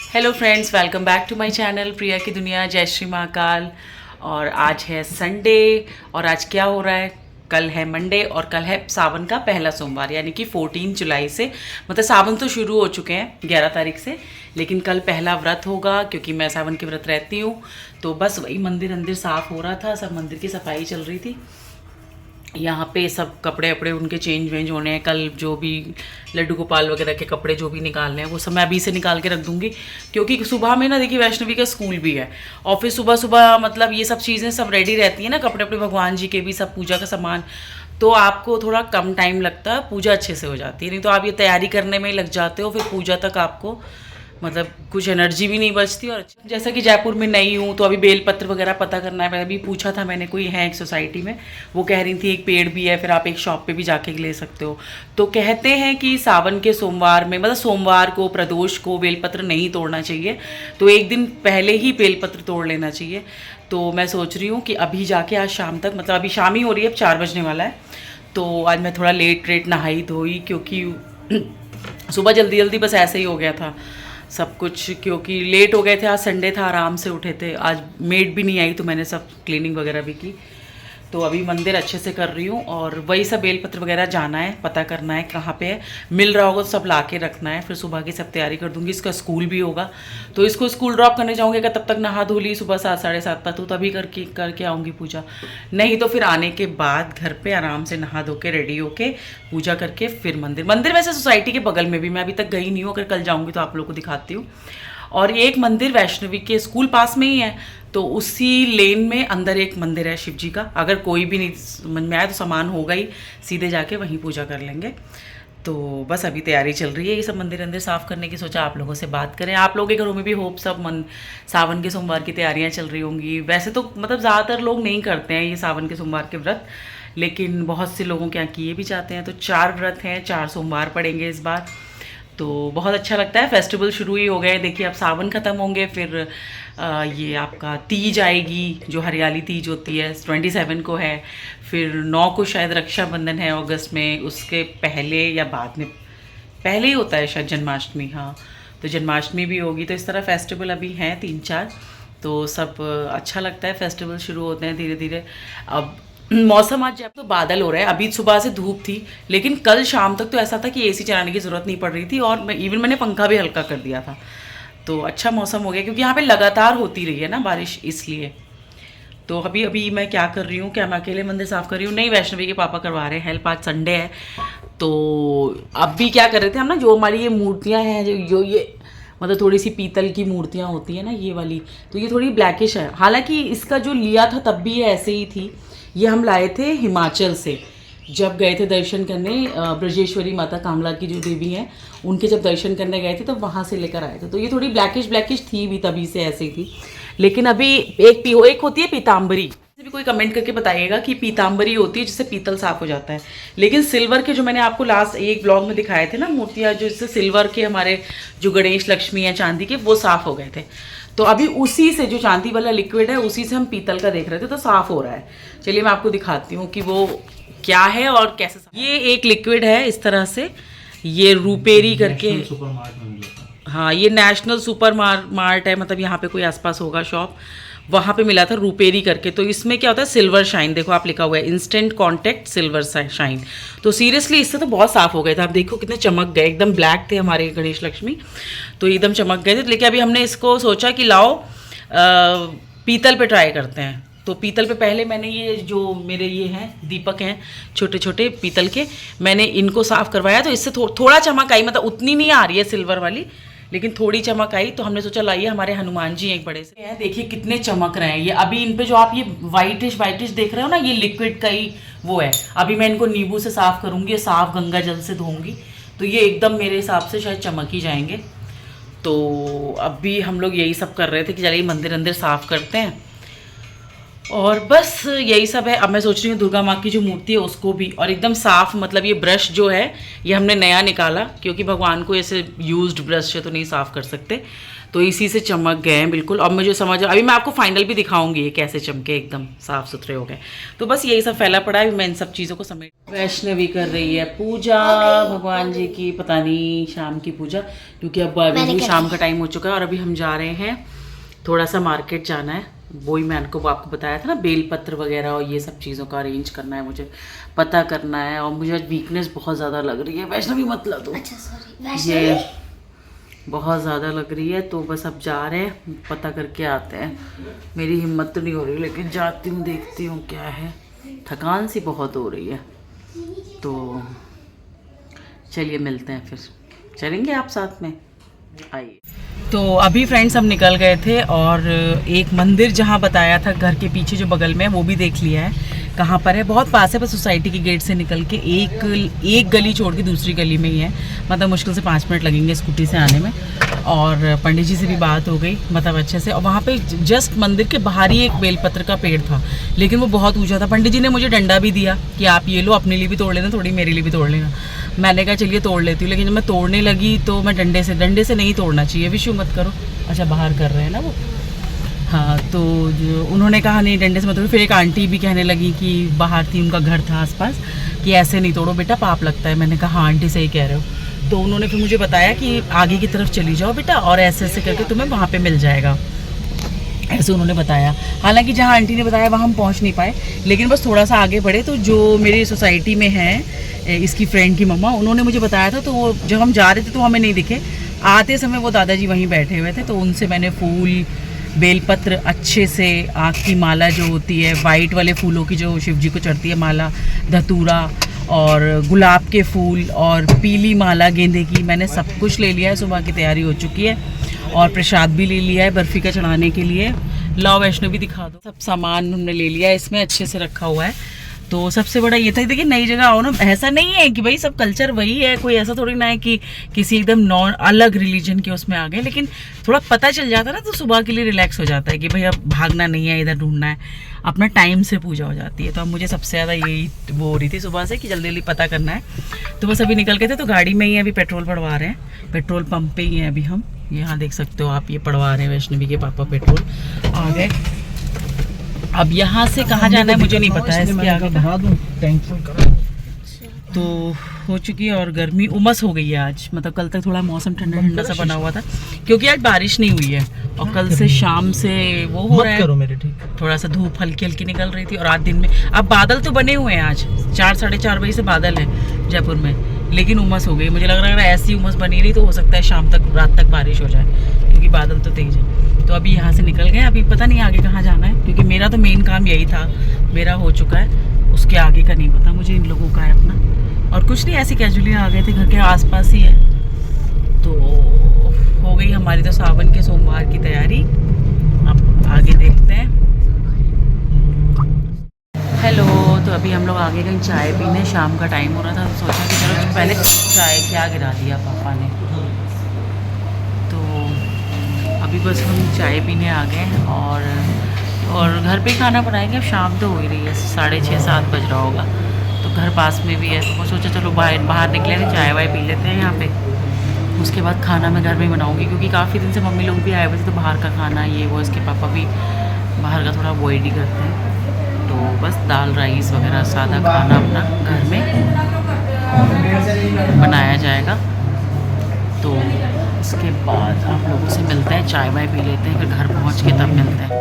Hello friends, welcome back to my channel Priya की दुनिया। जय श्री महाकाल। और आज है संडे। और आज क्या हो रहा है? कल है मंडे और कल है सावन का पहला सोमवार, यानी कि 14 जुलाई से। मतलब सावन तो शुरू हो चुके हैं 11 तारीख से, लेकिन कल पहला व्रत होगा क्योंकि मैं सावन के व्रत रहती हूँ। तो बस वही मंदिर अंदिर साफ़ हो रहा था, सब मंदिर की सफाई चल रही थी। यहाँ पे सब कपड़े वपड़े उनके चेंज वेंज होने हैं। कल जो भी लड्डू गोपाल वगैरह के कपड़े जो भी निकालने हैं वो सब मैं अभी से निकाल के रख दूँगी, क्योंकि सुबह में ना देखिए वैष्णवी का स्कूल भी है और फिर सुबह सुबह मतलब ये सब चीज़ें सब रेडी रहती हैं ना, कपड़े अपने भगवान जी के भी, सब पूजा का सामान। तो आपको थोड़ा कम टाइम लगता है, पूजा अच्छे से हो जाती है। नहीं तो आप ये तैयारी करने में ही लग जाते हो, फिर पूजा तक आपको मतलब कुछ एनर्जी भी नहीं बचती। और जैसा कि जयपुर में नई हूँ तो अभी बेलपत्र वगैरह पता करना है। अभी पूछा था मैंने, कोई है एक सोसाइटी में, वो कह रही थी एक पेड़ भी है, फिर आप एक शॉप पे भी जाके ले सकते हो। तो कहते हैं कि सावन के सोमवार में, मतलब सोमवार को प्रदोष को बेलपत्र नहीं तोड़ना चाहिए, तो एक दिन पहले ही बेलपत्र तोड़ लेना चाहिए। तो मैं सोच रही हूँ कि अभी जाके आज शाम तक, मतलब अभी शाम ही हो रही है, अब 4 बजने वाला है, तो आज मैं थोड़ा लेट नहाई धोई, क्योंकि सुबह जल्दी जल्दी बस ऐसे ही हो गया था सब कुछ, क्योंकि लेट हो गए थे। आज संडे था, आराम से उठे थे। आज मेड भी नहीं आई तो मैंने सब क्लीनिंग वगैरह भी की। तो अभी मंदिर अच्छे से कर रही हूँ और वही सब बेलपत्र वगैरह जाना है, पता करना है कहाँ पे है, मिल रहा होगा तो सब ला के रखना है। फिर सुबह की सब तैयारी कर दूँगी। इसका स्कूल भी होगा तो इसको स्कूल ड्रॉप करने जाऊँगी, तब तक नहा धो ली सुबह 7 साढ़े 7 तक, तो तभी करके आऊँगी पूजा। नहीं तो फिर आने के बाद घर पे आराम से नहा धो के रेडी होके पूजा करके फिर मंदिर वैसे सोसाइटी के बगल में भी, मैं अभी तक गई नहीं हूँ, अगर कल जाऊँगी तो आप लोग को दिखाती हूँ। और एक मंदिर वैष्णवी के स्कूल पास में ही है, तो उसी लेन में अंदर एक मंदिर है शिव जी का। अगर कोई भी नहीं समझ में आए तो सामान होगा ही, सीधे जाके वहीं पूजा कर लेंगे। तो बस अभी तैयारी चल रही है ये सब मंदिर अंदर साफ़ करने की। सोचा आप लोगों से बात करें, आप लोगों के घरों में भी होप सब सावन के सोमवार की तैयारियां चल रही होंगी। वैसे तो मतलब ज़्यादातर लोग नहीं करते हैं ये सावन के सोमवार के व्रत, लेकिन बहुत से लोगों के यहाँ किए भी जाते हैं। तो 4 व्रत हैं, 4 सोमवार पड़ेंगे इस बार, तो बहुत अच्छा लगता है। फेस्टिवल शुरू ही हो गए, देखिए अब सावन ख़त्म होंगे, फिर ये आपका तीज आएगी, जो हरियाली तीज होती है 27 को है, फिर 9 को शायद रक्षाबंधन है अगस्त में, उसके पहले या बाद में, पहले ही होता है शायद जन्माष्टमी। हाँ, तो जन्माष्टमी भी होगी। तो इस तरह फेस्टिवल अभी हैं 3-4, तो सब अच्छा लगता है। फेस्टिवल शुरू होते हैं धीरे धीरे। अब मौसम आज जब तो बादल हो रहा है, अभी सुबह से धूप थी, लेकिन कल शाम तक तो ऐसा था कि एसी चलाने की ज़रूरत नहीं पड़ रही थी, और मैंने पंखा भी हल्का कर दिया था। तो अच्छा मौसम हो गया, क्योंकि यहाँ पे लगातार होती रही है ना बारिश, इसलिए। तो अभी अभी मैं क्या कर रही हूँ, क्या मैं अकेले मंदिर साफ़ कर रही हूँ? नहीं, वैष्णवी के पापा करवा रहे हैं हेल्प, आज संडे है। तो अब भी क्या कर रहे थे हम ना, जो हमारी ये मूर्तियाँ हैं, जो ये मतलब थोड़ी सी पीतल की मूर्तियाँ होती हैं ना, ये वाली, तो ये थोड़ी ब्लैकिश है। हालांकि इसका जो लिया था तब भी ये ऐसे ही थी। ये हम लाए थे हिमाचल से, जब गए थे दर्शन करने, ब्रजेश्वरी माता कामला की जो देवी हैं, उनके जब दर्शन करने गए थे तब वहाँ से लेकर आए थे। तो ये थोड़ी ब्लैकिश थी भी, तभी से ऐसे ही थी। लेकिन अभी एक होती है पीताम्बरी, भी कोई कमेंट करके बताइएगा कि पीताम्बरी होती है जिससे पीतल साफ हो जाता है। लेकिन सिल्वर के, जो मैंने आपको लास्ट एक ब्लॉग में दिखाए थे ना मूर्तियाँ, जो जिससे सिल्वर के हमारे जो गणेश लक्ष्मी है चांदी के, वो साफ़ हो गए थे। तो अभी उसी से, जो चांदी वाला लिक्विड है, उसी से हम पीतल का देख रहे थे, तो साफ़ हो रहा है। चलिए मैं आपको दिखाती हूँ कि वो क्या है और कैसे। ये एक लिक्विड है इस तरह से, ये रूपेरी करके, हाँ ये नेशनल सुपर मार्ट है, मतलब यहाँ पे कोई आसपास होगा शॉप, वहाँ पे मिला था रूपेरी करके। तो इसमें क्या होता है, सिल्वर शाइन, देखो आप लिखा हुआ है इंस्टेंट कॉन्टैक्ट सिल्वर शाइन। तो सीरियसली इससे तो बहुत साफ़ हो गए थे। आप देखो कितने चमक गए, एकदम ब्लैक थे हमारे गणेश लक्ष्मी, तो एकदम चमक गए थे। लेकिन अभी हमने इसको सोचा कि लाओ पीतल पे ट्राई करते हैं। तो पीतल पे पहले मैंने ये जो मेरे ये हैं दीपक हैं छोटे छोटे पीतल के, मैंने इनको साफ़ करवाया, तो इससे थोड़ा चमक आई, मतलब उतनी नहीं आ रही है सिल्वर वाली, लेकिन थोड़ी चमक आई। तो हमने सोचा लाइए, हमारे हनुमान जी एक बड़े से हैं, देखिए कितने चमक रहे हैं ये। अभी इन पे जो आप ये वाइटिश देख रहे हो ना, ये लिक्विड का ही वो है। अभी मैं इनको नींबू से साफ़ करूँगी, साफ़ गंगा जल से धोऊंगी, तो ये एकदम मेरे हिसाब से शायद चमक ही जाएंगे। तो अभी हम लोग यही सब कर रहे थे कि चलिए मंदिर अंदर साफ़ करते हैं। और बस यही सब है। अब मैं सोच रही हूँ दुर्गा माँ की जो मूर्ति है उसको भी, और एकदम साफ, मतलब ये ब्रश जो है ये हमने नया निकाला, क्योंकि भगवान को ऐसे यूज्ड ब्रश से तो नहीं साफ कर सकते, तो इसी से चमक गए हैं बिल्कुल। अब मुझे समझ, अभी मैं आपको फाइनल भी दिखाऊंगी ये कैसे चमके, एकदम साफ सुथरे हो गए। तो बस यही सब फैला पड़ा है, मैं इन सब चीज़ों को समेट। वैष्णवी कर रही है पूजा भगवान जी की, पता नहीं शाम की पूजा, क्योंकि अब अभी शाम का टाइम हो चुका है। और अभी हम जा रहे हैं, थोड़ा सा मार्केट जाना है, वही मैं आपको बताया था ना, बेलपत्र वगैरह और ये सब चीज़ों का अरेंज करना है, मुझे पता करना है। और मुझे वीकनेस बहुत ज़्यादा लग रही है, वैष्णवी मत ला दो। अच्छा सॉरी, ये बहुत ज़्यादा लग रही है, तो बस अब जा रहे हैं, पता करके आते हैं। मेरी हिम्मत तो नहीं हो रही, लेकिन जाती हूँ, देखती हूँ क्या है। थकान सी बहुत हो रही है, तो चलिए मिलते हैं फिर। चलेंगे आप साथ में, आइए। तो अभी फ्रेंड्स हम निकल गए थे, और एक मंदिर जहाँ बताया था घर के पीछे जो बगल में है वो भी देख लिया है। कहाँ पर है, बहुत पास है, बस सोसाइटी के गेट से निकल के एक गली छोड़ के दूसरी गली में ही है, मतलब मुश्किल से 5 मिनट लगेंगे स्कूटी से आने में। और पंडित जी से भी बात हो गई, मतलब अच्छे से। और वहाँ पे जस्ट मंदिर के बाहर ही एक बेलपत्र का पेड़ था, लेकिन वो बहुत ऊंचा था। पंडित जी ने मुझे डंडा भी दिया कि आप ये लो, अपने लिए भी तोड़ लेना, थोड़ी मेरे लिए भी तोड़ लेना। मैंने कहा चलिए तोड़ लेती हूँ, लेकिन जब मैं तोड़ने लगी तो मैं डंडे से नहीं तोड़ना चाहिए, विशु मत करो। अच्छा बाहर कर रहे हैं ना वो, हाँ। तो जो उन्होंने कहा नहीं डंडे से मत तोड़ो। फिर एक आंटी भी कहने लगी कि बाहर थी, उनका घर था आसपास, कि ऐसे नहीं तोड़ो बेटा, पाप लगता है। मैंने कहा हाँ आंटी सही कह रहे हो। तो उन्होंने फिर मुझे बताया कि आगे की तरफ चली जाओ बेटा, और ऐसे ऐसे करके तुम्हें वहाँ पे मिल जाएगा, ऐसे उन्होंने बताया। हालांकि जहाँ आंटी ने बताया वहाँ हम पहुँच नहीं पाए, लेकिन बस थोड़ा सा आगे बढ़े तो जो मेरी सोसाइटी में है इसकी फ्रेंड की मम्मा, उन्होंने मुझे बताया था। तो वो जब हम जा रहे थे तो हमें नहीं दिखे, आते समय वो दादाजी वहीं बैठे हुए थे, तो उनसे मैंने फूल, बेलपत्र, अच्छे से आँख की माला जो होती है, वाइट वाले फूलों की जो शिव जी को चढ़ती है माला, धतूरा और गुलाब के फूल और पीली माला गेंदे की, मैंने सब कुछ ले लिया है। सुबह की तैयारी हो चुकी है, और प्रसाद भी ले लिया है बर्फ़ी का चढ़ाने के लिए। लाओ वैष्णो भी दिखा दो, सब सामान हमने ले लिया है, इसमें अच्छे से रखा हुआ है। तो सबसे बड़ा ये था, देखिए नई जगह आओ ना, ऐसा नहीं है कि भाई सब कल्चर वही है, कोई ऐसा थोड़ी ना है कि किसी एकदम नॉन अलग रिलीजन के उसमें आ गए, लेकिन थोड़ा पता चल जाता है ना, तो सुबह के लिए रिलैक्स हो जाता है कि भाई अब भागना नहीं है, इधर ढूंढना है, अपना टाइम से पूजा हो जाती है। तो अब मुझे सबसे ज़्यादा यही वो हो रही थी सुबह से कि जल्दी जल्दी पता करना है। तो बस अभी निकल गए थे, तो गाड़ी में ही अभी पेट्रोल पड़वा रहे हैं, पेट्रोल पंप पे ही है अभी हम। यहाँ देख सकते हो आप, ये पड़वा रहे हैं वैष्णवी के पापा पेट्रोल, आ गए। अब यहाँ से कहाँ जाना है मुझे नहीं पता है, इसके आगे भरा दूँ टैंक तो हो चुकी है। और गर्मी उमस हो गई है आज, मतलब कल तक थोड़ा मौसम ठंडा ठंडा सा बना हुआ था, क्योंकि आज बारिश नहीं हुई है, और कल से शाम से वो हो रहा है मेरे, ठीक थोड़ा सा धूप हल्की हल्की निकल रही थी। और आज दिन में अब बादल तो बने हुए हैं, आज 4 साढ़े 4 बजे से बादल है जयपुर में, लेकिन उमस हो गई। मुझे लग रहा है ऐसी उमस बनी रही तो हो सकता है शाम तक, रात तक बारिश हो जाए, क्योंकि बादल तो तेज है। तो अभी यहाँ से निकल गए, अभी पता नहीं आगे कहाँ जाना है, क्योंकि मेरा तो मेन काम यही था, मेरा हो चुका है, उसके आगे का नहीं पता मुझे, इन लोगों का है अपना। और कुछ नहीं, ऐसे कैजुअली आ गए थे, घर के आसपास ही है। तो हो गई हमारी तो सावन के सोमवार की तैयारी, अब आगे देखते हैं। हेलो, तो अभी हम लोग आगे गए चाय पीने, शाम का टाइम हो रहा था, तो सोचा कि चलो पहले चाय क्या गिरा दिया पापा ने। तो अभी बस हम चाय पीने आ गए, और घर पे खाना बनाएंगे। अब शाम तो हो ही रही है, 6:30 7 बज रहा होगा, तो घर पास में भी है, तो वो सोचा चलो बाहर निकले थे, चाय वाय पी लेते हैं यहाँ पे, उसके बाद खाना मैं घर में बनाऊँगी, क्योंकि काफ़ी दिन से मम्मी लोग भी आए हुए थे, तो बाहर का खाना ये वो, इसके पापा भी बाहर का थोड़ा अवॉइड ही करते हैं। तो बस दाल राइस वगैरह सादा खाना अपना घर में बनाया जाएगा। तो इसके बाद आप लोगों से मिलते हैं, चाय वाय पी लेते हैं, फिर घर पहुँच के तब मिलते हैं।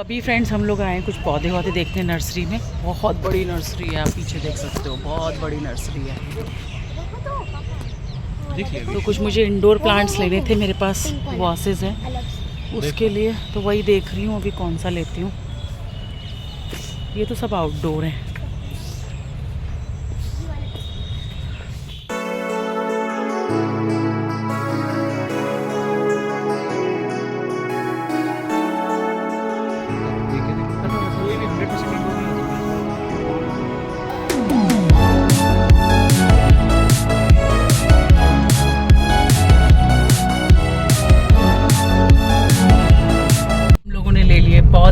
अभी फ्रेंड्स हम लोग आए हैं कुछ पौधे वौधे देखने नर्सरी में, बहुत बड़ी नर्सरी है, आप पीछे देख सकते हो, बहुत बड़ी नर्सरी है। तो कुछ मुझे इंडोर प्लांट्स लेने थे, मेरे पास वॉसेस हैं उसके लिए, तो वही देख रही हूँ अभी कौन सा लेती हूँ। ये तो सब आउटडोर है।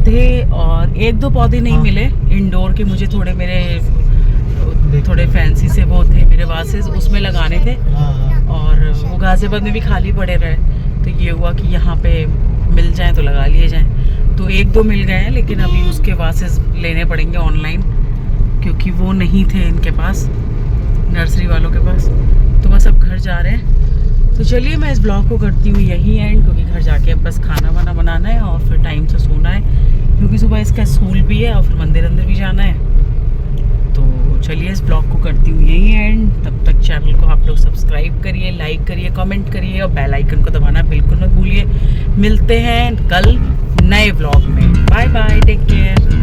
पौधे और एक दो पौधे नहीं मिले इंडोर के, मुझे थोड़े मेरे थोड़े फैंसी से वो थे मेरे वासेस, उसमें लगाने थे और वो गाजियाबाद में भी खाली पड़े रहे, तो ये हुआ कि यहाँ पे मिल जाए तो लगा लिए जाएं। तो एक दो मिल गए हैं, लेकिन अभी उसके वासेस लेने पड़ेंगे ऑनलाइन क्योंकि वो नहीं थे इनके पास, नर्सरी वालों के पास। तो बस अब घर जा रहे हैं। तो चलिए मैं इस ब्लॉग को करती हूँ यहीं एंड, क्योंकि घर जाके अब बस खाना वाना बनाना है और फिर टाइम से सोना है, क्योंकि सुबह इसका स्कूल भी है और फिर मंदिर अंदर भी जाना है। तो चलिए इस ब्लॉग को करती हूँ यहीं एंड। तब तक चैनल को आप लोग सब्सक्राइब करिए, लाइक करिए, कमेंट करिए और बेल आइकन को दबाना बिल्कुल मत भूलिए। मिलते हैं कल नए ब्लॉग में। Bye bye, take care.